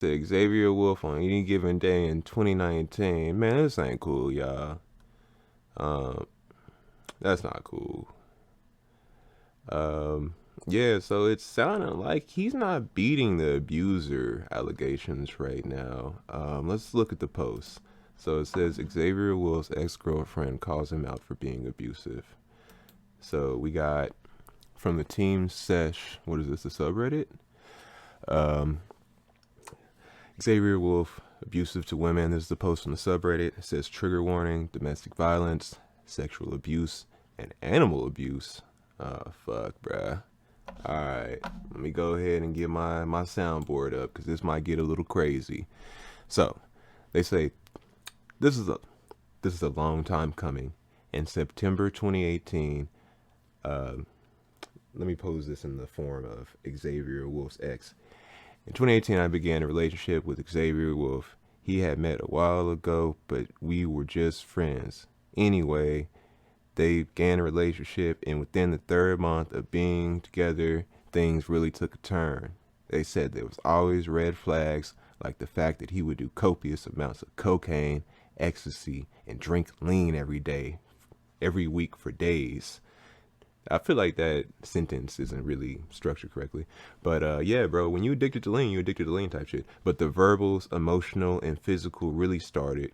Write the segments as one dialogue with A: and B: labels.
A: The Xavier Wulf on any given day in 2019. Man, this ain't cool, y'all. Um, that's not cool. Um, yeah, so it's sounding like he's not beating the abuser allegations right now. Let's look at the post. So it says Xavier Wolf's ex-girlfriend calls him out for being abusive. So we got from the team sesh. What is this? The subreddit. Um, Xavier Wulf abusive to women. This is the post from the subreddit. It says trigger warning: domestic violence, sexual abuse, and animal abuse. Oh fuck, bruh. All right, let me go ahead and get my soundboard up because this might get a little crazy. So they say this is a this is a long time coming. In September 2018, uh, let me pose this in the form of Xavier Wulf's ex. In 2018, I began a relationship with Xavier Wulf. He had met a while ago, but we were just friends. Anyway, they began a relationship, and within the third month of being together, things really took a turn. They said there was always red flags, like the fact that he would do copious amounts of cocaine, ecstasy, and drink lean every day, every week for days. I feel like that sentence isn't really structured correctly. But yeah, bro, when you addicted to lean, you addicted to lean type shit. But the verbals, emotional, and physical really started.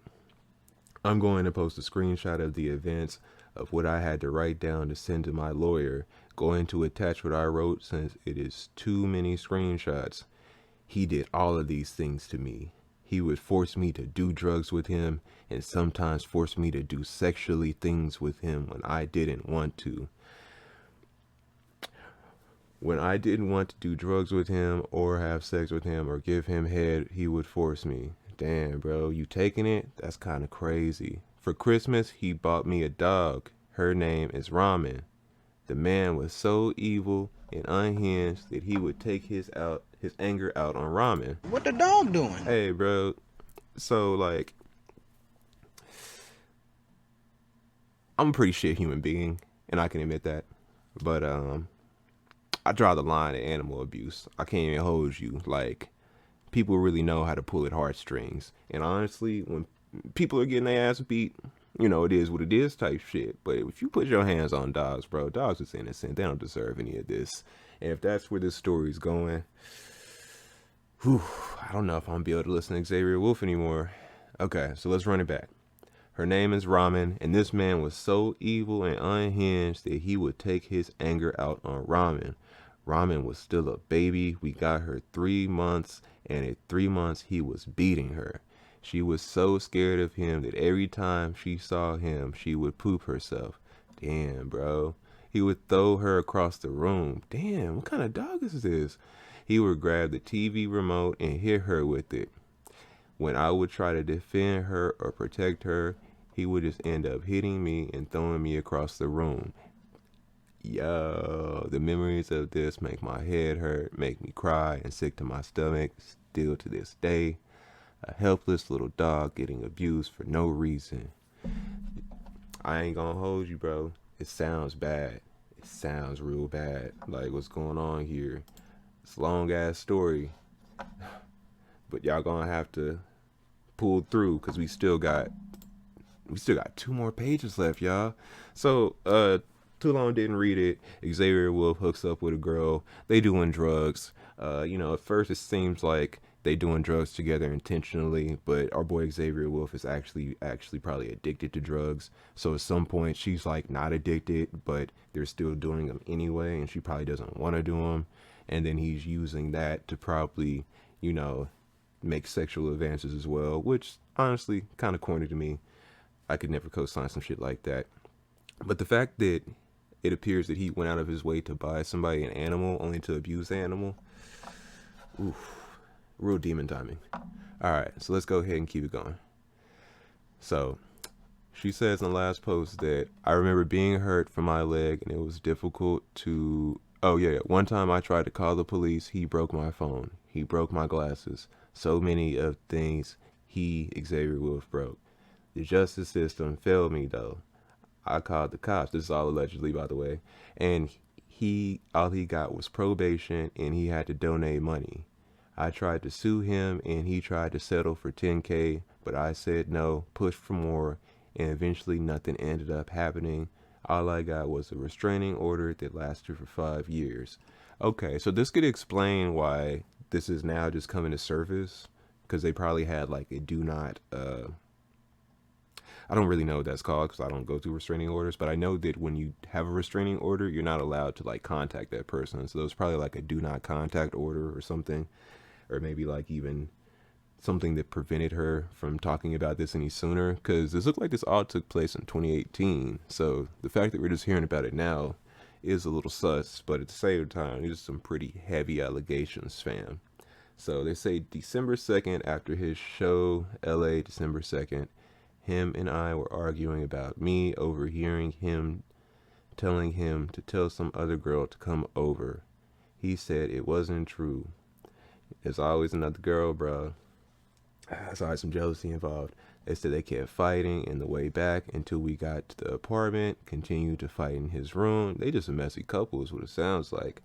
A: I'm going to post a screenshot of the events of what I had to write down to send to my lawyer. Going to attach what I wrote since it is too many screenshots. He did all of these things to me. He would force me to do drugs with him and sometimes force me to do sexually things with him when I didn't want to. When I didn't want to do drugs with him or have sex with him or give him head, he would force me. Damn, bro, you taking it? That's kind of crazy. For Christmas, he bought me a dog. Her name is Ramen. The man was so evil and unhinged that he would take his anger out on Ramen.
B: What the dog doing?
A: Hey, bro. So like, I'm a pretty shit human being, and I can admit that. But I draw the line at animal abuse. I can't even hold you. Like, people really know how to pull at heartstrings. And honestly, when people are getting their ass beat, you know, it is what it is type shit. But if you put your hands on dogs, bro, dogs is innocent. They don't deserve any of this. And if that's where this story's going, whew, I don't know if I'm gonna be able to listen to Xavier Wulf anymore. Okay, so let's run it back. Her name is Ramen, and this man was so evil and unhinged that he would take his anger out on Ramen. Ramen was still a baby. We got her 3 months, and at 3 months, he was beating her. She was so scared of him that every time she saw him, she would poop herself. Damn, bro. He would throw her across the room. Damn, what kind of dog is this? He would grab the TV remote and hit her with it. When I would try to defend her or protect her, he would just end up hitting me and throwing me across the room. Yo, the memories of this make my head hurt, make me cry and sick to my stomach, still to this day. A helpless little dog getting abused for no reason. I ain't gonna hold you, bro. It sounds bad. It sounds real bad. Like, what's going on here? It's a long ass story. But y'all gonna have to pull through because we still got 2 more pages left, y'all. So, too long didn't read it. Xavier Wulf hooks up with a girl. They doing drugs. At first it seems like they doing drugs together intentionally, but our boy Xavier Wulf is actually probably addicted to drugs. So at some point she's like not addicted, but they're still doing them anyway, and she probably doesn't want to do them. And then he's using that to probably, make sexual advances as well, which honestly kind of corny to me. I could never co-sign some shit like that. But the fact that it appears that he went out of his way to buy somebody an animal only to abuse the animal, oof, real demon timing. All right, so let's go ahead and keep it going. So she says in the last post that I remember being hurt from my leg and it was difficult to. Oh, yeah. One time I tried to call the police. He broke my phone. He broke my glasses. So many of things Xavier Wulf, broke. The justice system failed me, though. I called the cops. This is all allegedly, by the way. And all he got was probation, and he had to donate money. I tried to sue him and he tried to settle for 10K, but I said no, pushed for more, and eventually nothing ended up happening. All I got was a restraining order that lasted for 5 years. Okay, so this could explain why this is now just coming to surface, because they probably had like a do not I don't really know what that's called because I don't go through restraining orders, but I know that when you have a restraining order, you're not allowed to like contact that person. So there's probably like a do not contact order or something, or maybe like even something that prevented her from talking about this any sooner. Because this looked like this all took place in 2018. So the fact that we're just hearing about it now is a little sus, but at the same time, these are some pretty heavy allegations, fam. So they say December 2nd, after his show, LA, December 2nd, him and I were arguing about me overhearing him telling him to tell some other girl to come over. He said it wasn't true. There's always another girl, bro. There's always some jealousy involved. They said they kept fighting in the way back until we got to the apartment, continued to fight in his room. They just a messy couple is what it sounds like.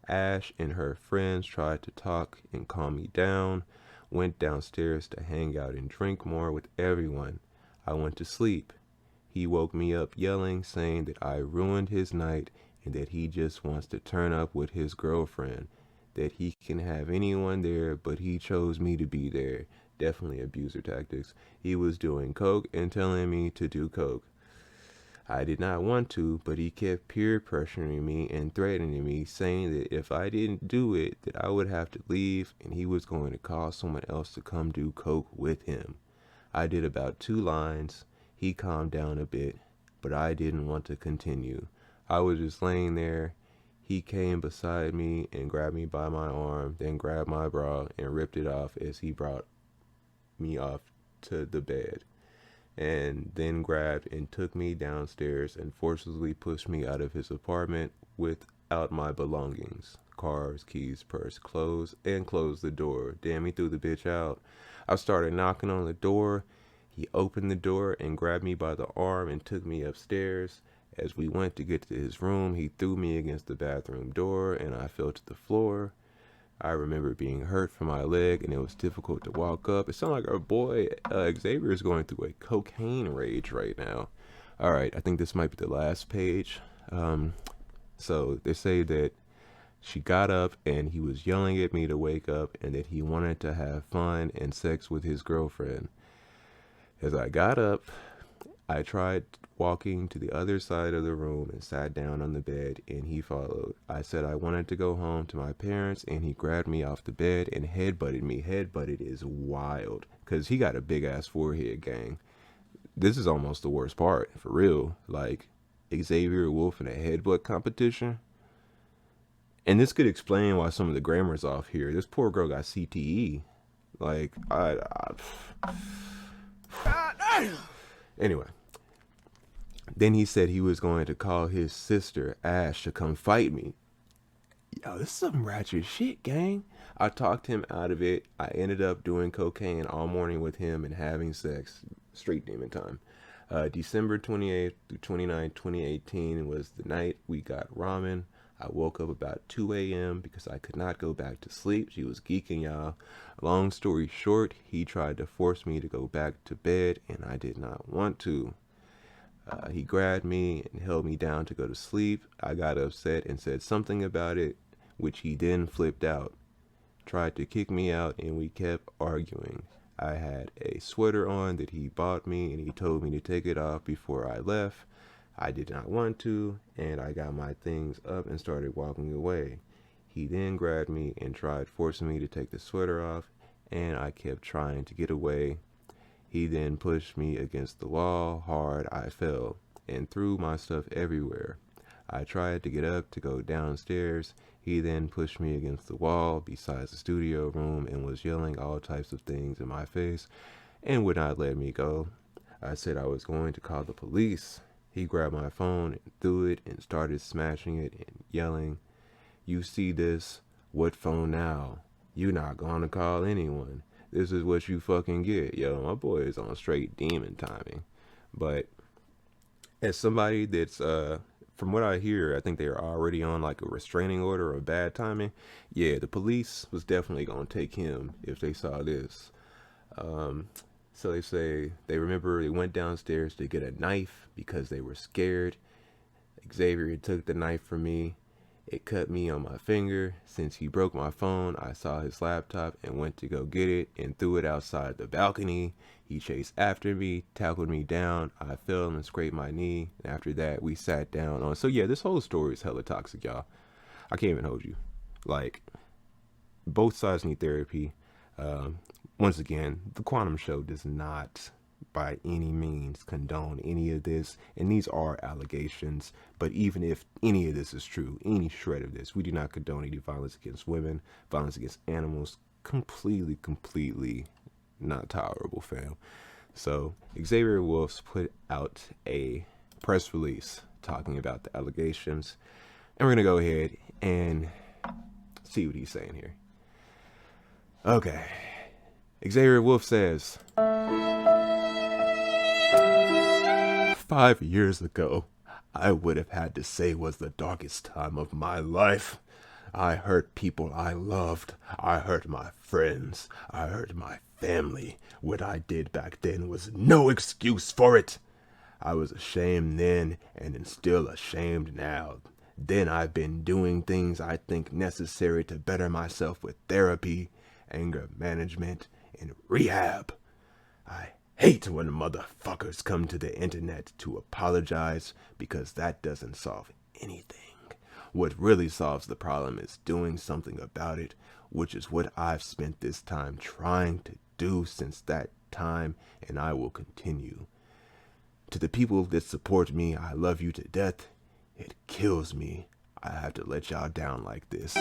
A: Ash and her friends tried to talk and calm me down, went downstairs to hang out and drink more with everyone. I went to sleep. He woke me up yelling, saying that I ruined his night and that he just wants to turn up with his girlfriend, that he can have anyone there, but he chose me to be there. Definitely abuser tactics. He was doing coke and telling me to do coke. I did not want to, but he kept peer pressuring me and threatening me, saying that if I didn't do it, that I would have to leave and he was going to call someone else to come do coke with him. I did about 2 lines. He calmed down a bit, but I didn't want to continue. I was just laying there. He came beside me and grabbed me by my arm, then grabbed my bra and ripped it off as he brought me off to the bed, and then grabbed and took me downstairs and forcibly pushed me out of his apartment without my belongings, cars, keys, purse, clothes, and closed the door. Damn, he threw the bitch out. I started knocking on the door. He opened the door and grabbed me by the arm and took me upstairs. As we went to get to his room, he threw me against the bathroom door and I fell to the floor. I remember being hurt from my leg and it was difficult to walk up. It sounded like our boy Xavier is going through a cocaine rage right now. All right, I think this might be the last page. So they say that she got up and he was yelling at me to wake up and that he wanted to have fun and sex with his girlfriend. As I got up, I tried walking to the other side of the room and sat down on the bed and he followed. I said I wanted to go home to my parents and he grabbed me off the bed and headbutted me. Headbutted is wild because he got a big ass forehead, gang. This is almost the worst part, for real. Like Xavier Wulf in a headbutt competition. And this could explain why some of the grammar's off here. This poor girl got CTE. Like, Anyway. Then he said he was going to call his sister, Ash, to come fight me. Yo, this is some ratchet shit, gang. I talked him out of it. I ended up doing cocaine all morning with him and having sex. Straight demon time. December 28th through 29th, 2018 was the night we got ramen. I woke up about 2 a.m. because I could not go back to sleep. She was geeking, y'all. Long story short, he tried to force me to go back to bed, and I did not want to. He grabbed me and held me down to go to sleep. I got upset and said something about it, which he then flipped out. Tried to kick me out, and we kept arguing. I had a sweater on that he bought me, and he told me to take it off before I left. I did not want to, and I got my things up and started walking away. He then grabbed me and tried forcing me to take the sweater off, and I kept trying to get away. He then pushed me against the wall hard. I fell and threw my stuff everywhere. I tried to get up to go downstairs. He then pushed me against the wall besides the studio room and was yelling all types of things in my face and would not let me go. I said I was going to call the police. He grabbed my phone and threw it and started smashing it and yelling, "You see this? What phone now? You not gonna call anyone. This is what you fucking get." Yo, my boy is on straight demon timing. But as somebody that's from what I hear, I think they are already on like a restraining order or bad timing. Yeah, the police was definitely gonna take him if they saw this. Um, so they say they remember they went downstairs to get a knife because they were scared. Xavier took the knife from me. It cut me on my finger. Since he broke my phone, I saw his laptop and went to go get it and threw it outside the balcony. He chased after me, tackled me down. I fell and scraped my knee. And after that, we sat down on. So yeah, this whole story is hella toxic, y'all. I can't even hold you. Like, both sides need therapy. Once again, the Quantum Show does not by any means condone any of this, and these are allegations. But even if any of this is true, any shred of this, we do not condone any violence against women, violence against animals. Completely not tolerable, fam. So Xavier Wulf put out a press release talking about the allegations, and we're gonna go ahead and see what he's saying here. Okay. Xavier Wulf says, 5 years ago, I would have had to say was the darkest time of my life. I hurt people I loved. I hurt my friends. I hurt my family. What I did back then was no excuse for it. I was ashamed then and am still ashamed now. Then I've been doing things I think necessary to better myself with therapy, anger management, and rehab. I hate when motherfuckers come to the internet to apologize because that doesn't solve anything. What really solves the problem is doing something about it, which is what I've spent this time trying to do since that time, and I will continue. To the people that support me, I love you to death. It kills me I have to let y'all down like this.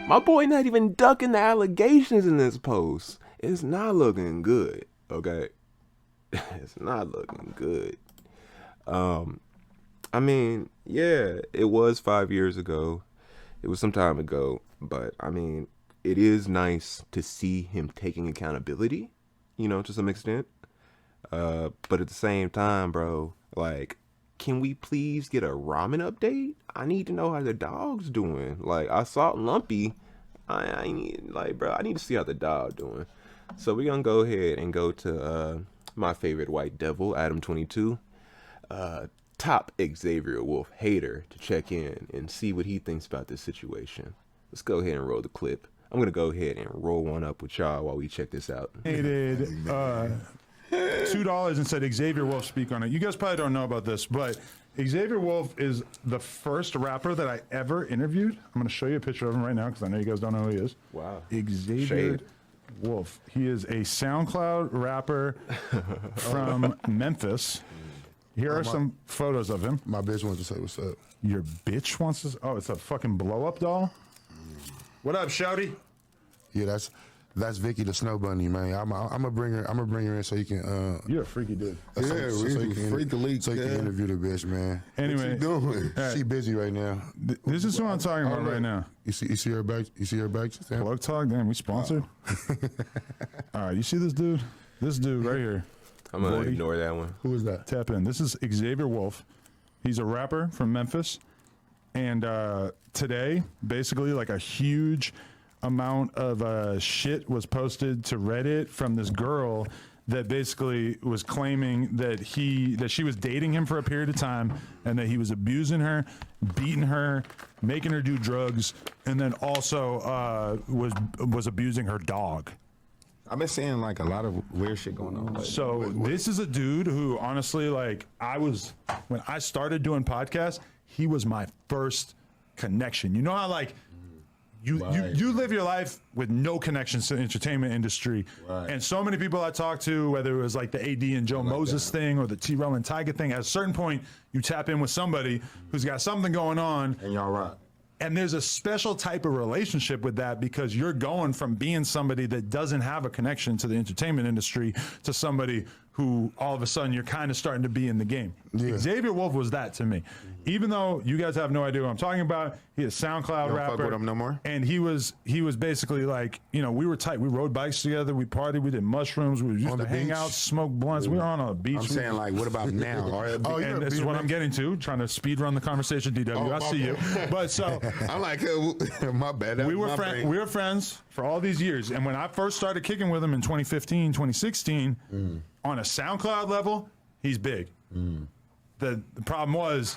A: My boy not even ducking the allegations in this post. It's not looking good, okay? It's not looking good. I mean, yeah, it was 5 years ago. It was some time ago. But, I mean, it is nice to see him taking accountability, you know, to some extent. But at the same time, bro, like, can we please get a Ramen update? I need to know how the dog's doing. Like, I saw Lumpy. I need, like, bro, I need to see how the dog doing. So we're gonna go ahead and go to my favorite white devil, Adam22, top Xavier Wulf hater, to check in and see what he thinks about this situation. Let's go ahead and roll the clip. I'm gonna go ahead and roll one up with y'all while we check this out.
B: Hated $2 and said Xavier Wulf speak on it. You guys probably don't know about this, but Xavier Wulf is the first rapper that I ever interviewed. I'm going to show you a picture of him right now because I know you guys don't know who he is.
A: Wow.
B: Xavier Wulf. He is a SoundCloud rapper from Memphis. Here are some photos of him.
C: My bitch wants to say what's up.
B: Your bitch wants to... Oh, it's a fucking blow-up doll? What up, Shouty?
C: Yeah, that's Vicky the Snow Bunny, man. I'm gonna bring her in so you can.
B: You're a freaky dude.
C: So you can interview the bitch, man.
B: Anyway,
C: what you doing? Right. She busy right now.
B: This is what I'm talking about right now.
C: You see her back? You see her back?
B: Plug Talk, damn, we sponsored. All right, you see this dude? This dude right here.
A: I'm gonna ignore that one.
C: Who is that?
B: Tap in. This is Xavier Wulf. He's a rapper from Memphis, and today, basically, like a huge amount of shit was posted to Reddit from this girl that basically was claiming that she was dating him for a period of time and that he was abusing her, beating her, making her do drugs, and then also was abusing her dog.
D: I've been seeing like a lot of weird shit going on.
B: So this is a dude who honestly, like, when I started doing podcasts, he was my first connection. You know how like you live your life with no connections to the entertainment industry. Right. And so many people I talked to, whether it was like the AD and Joe Moses thing or the T-Rell and Tyga thing, at a certain point, you tap in with somebody who's got something going on.
D: And y'all rock.
B: And there's a special type of relationship with that because you're going from being somebody that doesn't have a connection to the entertainment industry to somebody who all of a sudden you're kind of starting to be in the game.
C: Yeah.
B: Xavier Wulf was that to me. Even though you guys have no idea what I'm talking about, he is a SoundCloud
D: You don't
B: rapper.
D: fuck with him no more?
B: And he was basically like, you know, we were tight. We rode bikes together. We partied. We did mushrooms. We used
C: On
B: to
C: the
B: hang
C: beach?
B: out, smoke blunts. We were on a beach.
D: I'm saying, like, what about now?
C: Oh, yeah,
B: And this is what I'm getting to, trying to speed run the conversation, DW.
C: Oh,
B: I see you. But so
D: I'm like, my bad.
B: we were friends for all these years. And when I first started kicking with him in 2015, 2016, on a SoundCloud level, he's big. The problem was,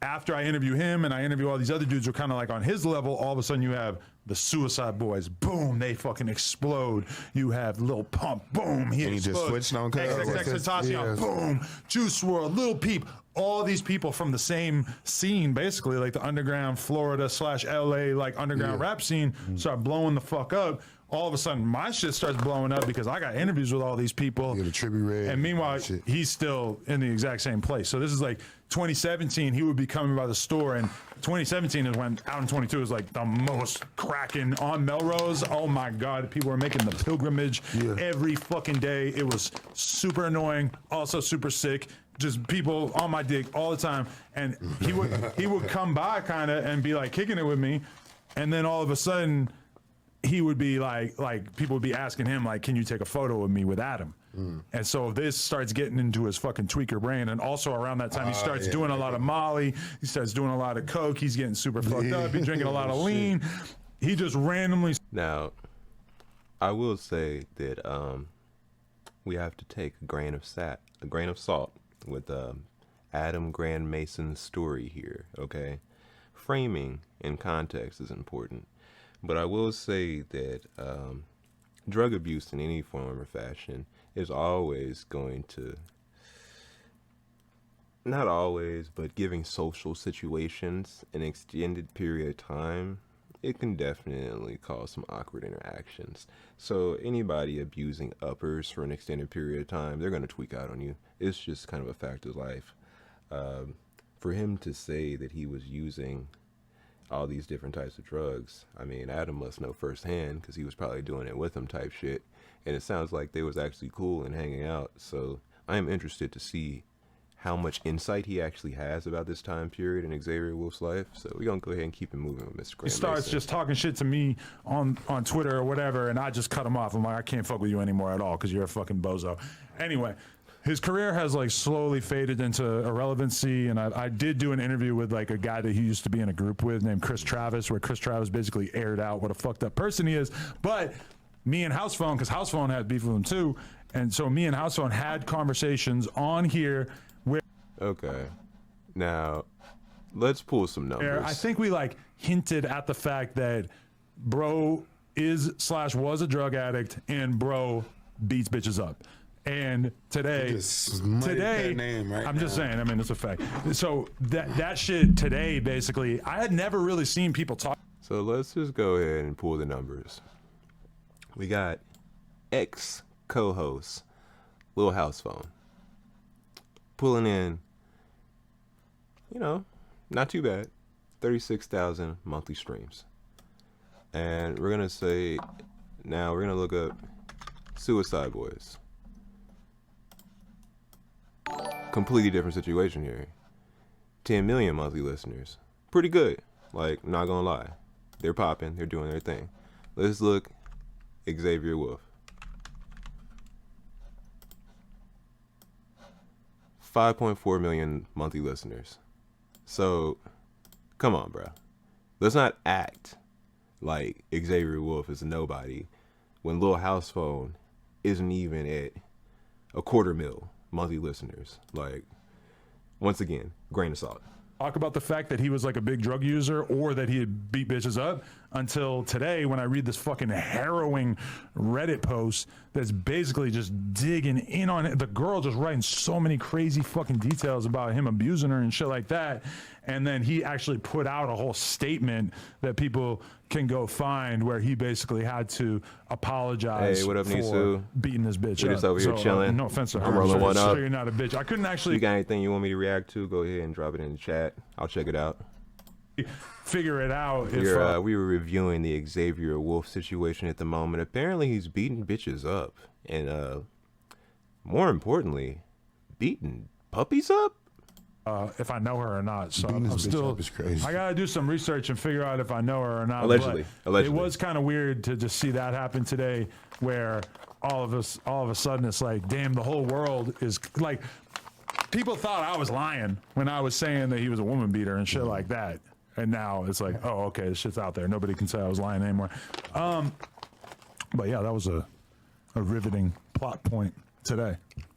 B: after I interview him and I interview all these other dudes who are kind of like on his level, all of a sudden you have the Suicide Boys, boom, they fucking explode. You have Lil Pump, boom, he
D: And he just
B: explodes.
D: switched on Cuz.
B: XXXTentacion, boom, Juice WRLD, Lil Peep, all these people from the same scene, basically, like the underground Florida / LA, like underground rap scene, start blowing the fuck up. All of a sudden, my shit starts blowing up because I got interviews with all these people.
C: Yeah, the Trippie Redd
B: And meanwhile,
C: shit.
B: he's still in the exact same place. So this is like 2017, he would be coming by the store, and 2017 is when Out in 22 is like the most cracking on Melrose. Oh my God, people were making the pilgrimage every fucking day. It was super annoying, also super sick. Just people on my dick all the time. And he would come by kind of and be like kicking it with me, and then all of a sudden he would be like people would be asking him like, can you take a photo of me with Adam? And so this starts getting into his fucking tweaker brain. And also around that time, he starts doing a lot of Molly. He starts doing a lot of coke. He's getting super fucked up. He's drinking a lot of lean. He just randomly.
A: Now, I will say that we have to take a grain of salt with Adam Grand Mason's story here. Okay, framing and context is important. But I will say that drug abuse in any form or fashion is always going to, not always, but giving social situations an extended period of time, it can definitely cause some awkward interactions. So anybody abusing uppers for an extended period of time, they're going to tweak out on you. It's just kind of a fact of life. For him to say that he was using all these different types of drugs, I mean, Adam must know firsthand because he was probably doing it with him type shit. And it sounds like they was actually cool and hanging out. So I am interested to see how much insight he actually has about this time period in Xavier Wulf's life. So we're going to go ahead and keep it moving with Mr. Graham.
B: He starts
A: Mason.
B: just talking shit to me on Twitter or whatever, and I just cut him off. I'm like, I can't fuck with you anymore at all because you're a fucking bozo. Anyway, his career has like slowly faded into irrelevancy, and I did do an interview with like a guy that he used to be in a group with named Chris Travis, where Chris Travis basically aired out what a fucked up person he is. But me and House Phone, because House Phone had beef with him too, and so me and House Phone had conversations on here where
A: Okay. Now, let's pull some numbers.
B: I think we like hinted at the fact that bro is / was a drug addict, and bro beats bitches up. And today,
D: Just muddied that name right
B: I'm just
D: now.
B: saying, I mean, it's a fact. So that shit today, basically, I had never really seen people talk.
A: So let's just go ahead and pull the numbers. We got ex-co-host Lil House Phone pulling in, you know, not too bad, 36,000 monthly streams. And we're gonna say, now we're gonna look up Suicide Boys. Completely different situation here. 10 million monthly listeners. Pretty good. Like, not gonna lie. They're popping, they're doing their thing. Let's look Xavier Wulf. 5.4 million monthly listeners. So, come on, bro. Let's not act like Xavier Wulf is a nobody when Lil House Phone isn't even at 250,000 monthly listeners. Like, once again, grain of salt.
B: Talk about the fact that he was like a big drug user or that he had beat bitches up until today when I read this fucking harrowing Reddit post that's basically just digging in on it. The girl just writing so many crazy fucking details about him abusing her and shit like that. And then he actually put out a whole statement that people can go find where he basically had to apologize
A: Hey, what up,
B: for
A: Nisu?
B: beating this bitch
A: We're
B: up.
A: just over here chilling.
B: No offense to her.
A: I'm rolling one
B: So
A: up.
B: you're not a bitch. I couldn't
A: If
B: actually
A: you got anything you want me to react to, go ahead and drop it in the chat. I'll check it out.
B: figure it out. If,
A: We were reviewing the Xavier Wulf situation at the moment. Apparently, he's beating bitches up. And more importantly, beating puppies up.
B: If I know her or not. So
C: Beating
B: I'm
C: this bitch
B: still.
C: up is crazy.
B: I gotta do some research and figure out if I know her or not.
A: Allegedly.
B: It was kind of weird to just see that happen today, where all of a sudden, it's like, damn, the whole world is like. People thought I was lying when I was saying that he was a woman beater and shit like that, and now it's like, oh, okay, this shit's out there. Nobody can say I was lying anymore. But yeah, that was a riveting plot point today.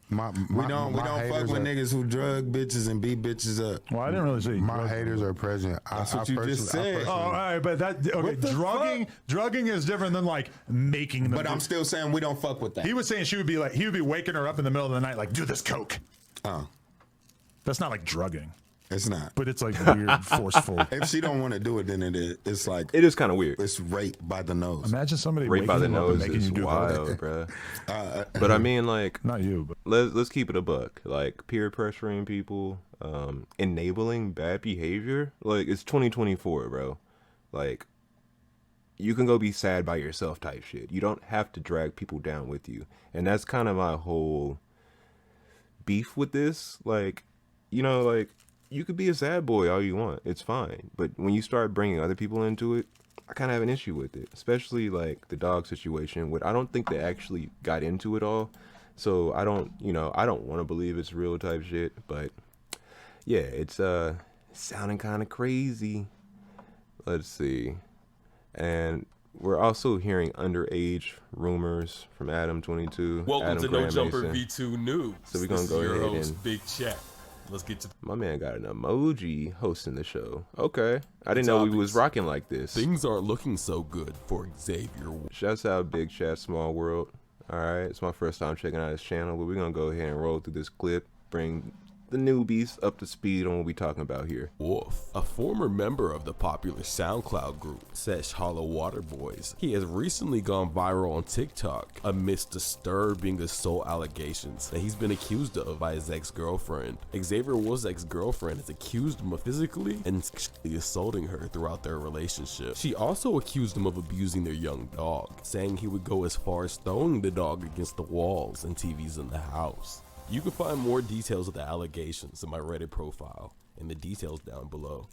D: We don't fuck with niggas who drug bitches and beat bitches up.
B: Well, I didn't really see.
C: My haters are present.
D: That's what you just said.
B: Oh, all right, but that okay. Drugging is different than like making them.
D: But I'm still saying we don't fuck with that.
B: He was saying he would be waking her up in the middle of the night like, do this coke.
D: Oh,
B: That's not like drugging,
D: it's not.
B: but it's like weird, forceful.
D: If she don't want to do it, then it's like
A: It is kind of weird.
D: it's rape by the nose.
B: Imagine somebody
A: Rape by the
B: waking you up and
A: nose
B: making
A: is
B: you do
A: wild,
B: coke.
A: bro. But I mean, like,
B: Not you, but
A: let's keep it a buck. Like peer pressuring people, enabling bad behavior. Like it's 2024, bro. Like you can go be sad by yourself type shit. You don't have to drag people down with you. And that's kind of my whole beef with this. Like, you know, like you could be a sad boy all you want. It's fine. But when you start bringing other people into it, I kind of have an issue with it, especially like the dog situation. I don't think they actually got into it all. So I don't want to believe it's real type shit, but yeah, it's sounding kind of crazy. Let's see. And we're also hearing underage rumors from Adam 22.
E: Welcome
A: Adam
E: to No
A: Graham
E: Jumper
A: Mason.
E: V2 News.
A: So we're gonna
E: This
A: go
E: is your
A: ahead
E: host,
A: and-
E: Big Chat. Let's get to
A: My man got an emoji hosting the show. Okay. I didn't know we was
E: Topics.
A: rocking like this.
E: things aren't looking so good for Xavier Wulf.
A: Shouts out Big Chat Small World. Alright, it's my first time checking out his channel, but we're gonna go ahead and roll through this clip, bring the newbies up to speed on what we talking about here.
E: Wolf, a former member of the popular SoundCloud group Sesh Hollow Water Boys. He has recently gone viral on TikTok amidst disturbing assault allegations that he's been accused of by his ex-girlfriend. Xavier Wolf's ex-girlfriend has accused him of physically and sexually assaulting her throughout their relationship. She also accused him of abusing their young dog, saying he would go as far as throwing the dog against the walls and TVs in the house. You can find more details of the allegations in my Reddit profile and the details down below.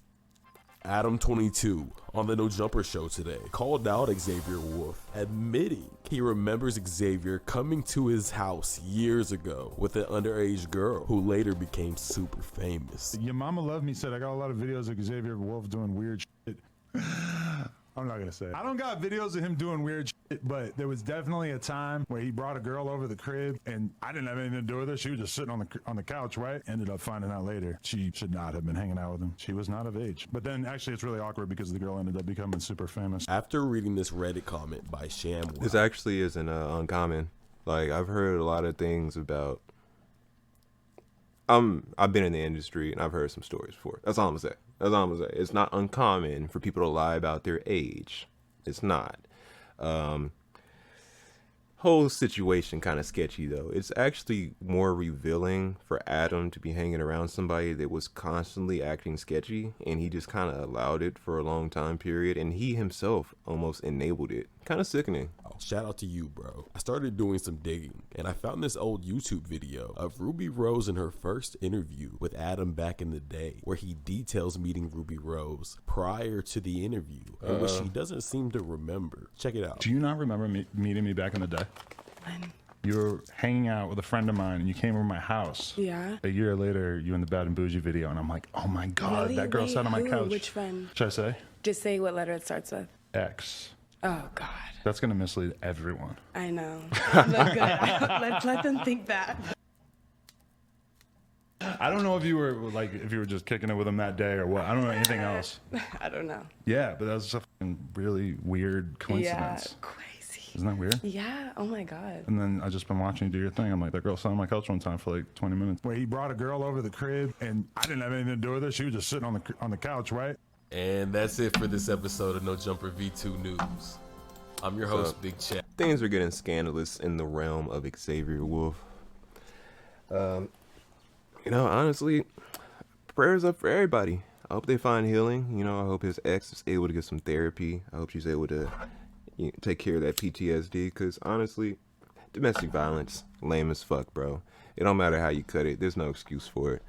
E: Adam 22 on the No Jumper show today called out Xavier Wulf, admitting he remembers Xavier coming to his house years ago with an underage girl who later became super famous.
B: Your Mama Love Me said I got a lot of videos of Xavier Wulf doing weird shit. I'm not gonna say it. I don't got videos of him doing weird shit, but there was definitely a time where he brought a girl over the crib, and I didn't have anything to do with her. She was just sitting on the couch, right? Ended up finding out later she should not have been hanging out with him. She was not of age. But then actually, it's really awkward because the girl ended up becoming super famous.
E: After reading this Reddit comment by Sham,
A: This actually isn't uncommon. Like I've heard a lot of things about. I've been in the industry and I've heard some stories before. That's all I'm gonna say. It's not uncommon for people to lie about their age. It's not. Whole situation kind of sketchy though. It's actually more revealing for Adam to be hanging around somebody that was constantly acting sketchy, and he just kind of allowed it for a long time period, and he himself almost enabled it. Kind of sickening.
E: shout out to you, bro. I started doing some digging and I found this old YouTube video of Ruby Rose in her first interview with Adam back in the day, where he details meeting Ruby Rose prior to the interview, in which she doesn't seem to remember. Check it out.
B: Do you not remember meeting me back in the day?
F: When?
B: You were hanging out with a friend of mine and you came over my house.
F: Yeah.
B: A year later, you in the Bad and Bougie video, and I'm like, oh my God,
F: Really?
B: that girl
F: Wait,
B: sat on my
F: who?
B: couch.
F: Which friend?
B: Should I say?
F: Just say what letter it starts with.
B: X.
F: Oh, God.
B: That's going to mislead everyone.
F: I know. But good. Let's let them think that.
B: I don't know if you were just kicking it with him that day or what. I don't know anything else.
F: I don't know.
B: Yeah, but that was a fucking really weird
F: Yeah.
B: coincidence.
F: Crazy.
B: Isn't that weird?
F: Yeah. Oh, my God.
B: And then I just been watching you do your thing. I'm like, that girl sat on my couch one time for like 20 minutes. Where he brought a girl over the crib, and I didn't have anything to do with her. She was just sitting on the couch, right?
E: And that's it for this episode of No Jumper V2 News. I'm your host, Big Chat.
A: Things are getting scandalous in the realm of Xavier Wulf. Honestly, prayers up for everybody. I hope they find healing. I hope his ex is able to get some therapy. I hope she's able to take care of that PTSD. Because honestly, domestic violence, lame as fuck, bro. It don't matter how you cut it. There's no excuse for it.